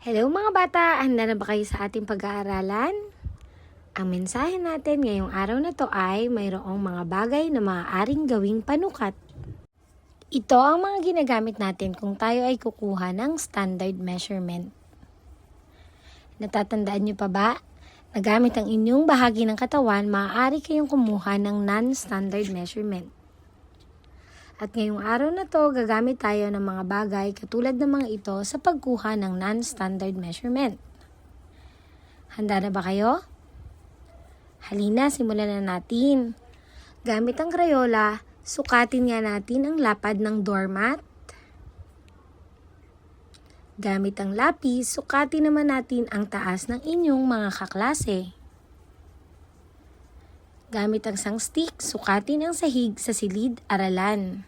Hello mga bata! Handa na ba kayo sa ating pag-aaralan? Ang mensahe natin ngayong araw na to ay mayroong mga bagay na maaaring gawing panukat. Ito ang mga ginagamit natin kung tayo ay kukuha ng standard measurement. Natatandaan niyo pa ba? Nagamit ang inyong bahagi ng katawan, maaari kayong kumuha ng non-standard measurement. At ngayong araw na to, gagamit tayo ng mga bagay katulad ng mga ito sa pagkuha ng non-standard measurement. Handa na ba kayo? Halina, simulan na natin. Gamit ang Crayola, sukatin nga natin ang lapad ng doormat. Gamit ang lapis, sukatin naman natin ang taas ng inyong mga kaklase. Gamit ang sangstick, sukatin ang sahig sa silid-aralan.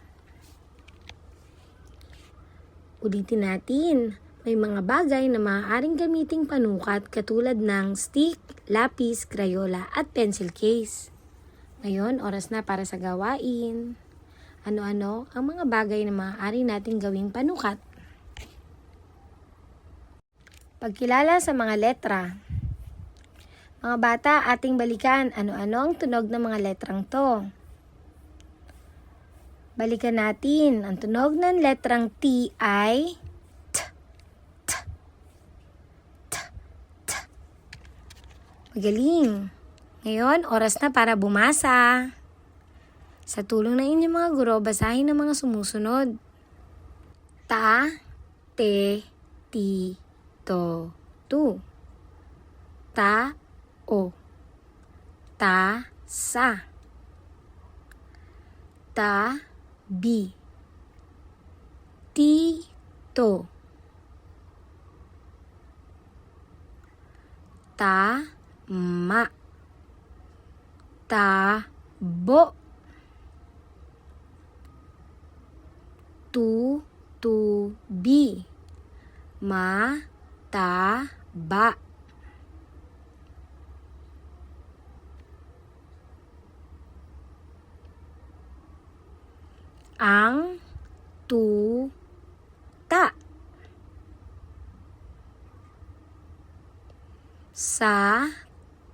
Ulitin natin, may mga bagay na maaaring gamiting panukat katulad ng stick, lapis, Crayola at pencil case. Ngayon, oras na para sa gawain. Ano-ano ang mga bagay na maaari nating gawing panukat? Pagkilala sa mga letra. Mga bata, ating balikan ano-ano ang tunog ng mga letrang to. Balikan natin, ang tunog ng letrang T ay T, T, T, T. Magaling! Ngayon, oras na para bumasa. Sa tulong ng inyong mga guro, basahin ang mga sumusunod. Ta, te, ti, to, tu. Ta, o. Ta, sa. Ta, bi. Ti, to. Ta, ma. Ta, bo. Tu, bi. Ma, ta, ba. Ang, tu, ta. Sa,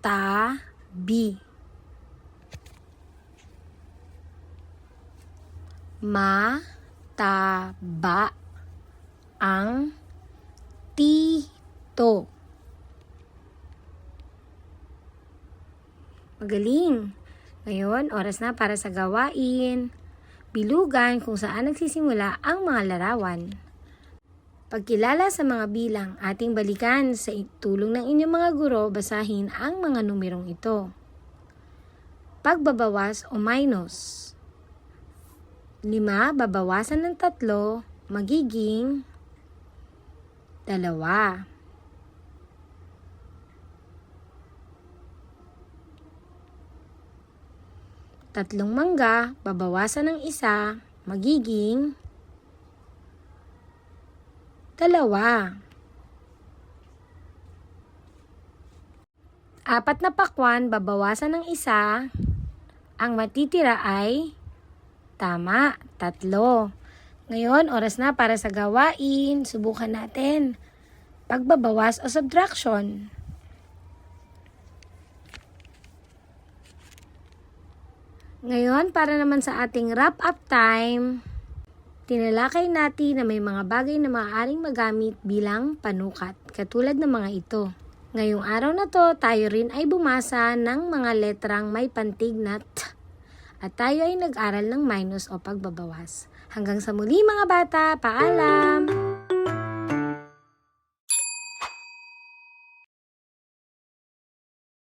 ta, bi. Ma, ta, ba. Ang, tito. Magaling! Ngayon, oras na para sa gawain. Bilugan kung saan nagsisimula ang mga larawan. Pagkilala sa mga bilang, ating balikan sa tulong ng inyong mga guro, basahin ang mga numerong ito. Pagbabawas o minus. 5 babawasan ng 3 magiging 2. 3 mangga, babawasan ng 1, magiging 2. 4 na pakwan, babawasan ng 1, ang matitira ay tama, 3. Ngayon, oras na para sa gawain. Subukan natin. Pagbabawas o subtraction. Ngayon, para naman sa ating wrap-up time, tinalakay natin na may mga bagay na maaaring magamit bilang panukat, katulad ng mga ito. Ngayong araw na to, tayo rin ay bumasa ng mga letrang may pantig na T, at tayo ay nag-aral ng minus o pagbabawas. Hanggang sa muli mga bata, paalam!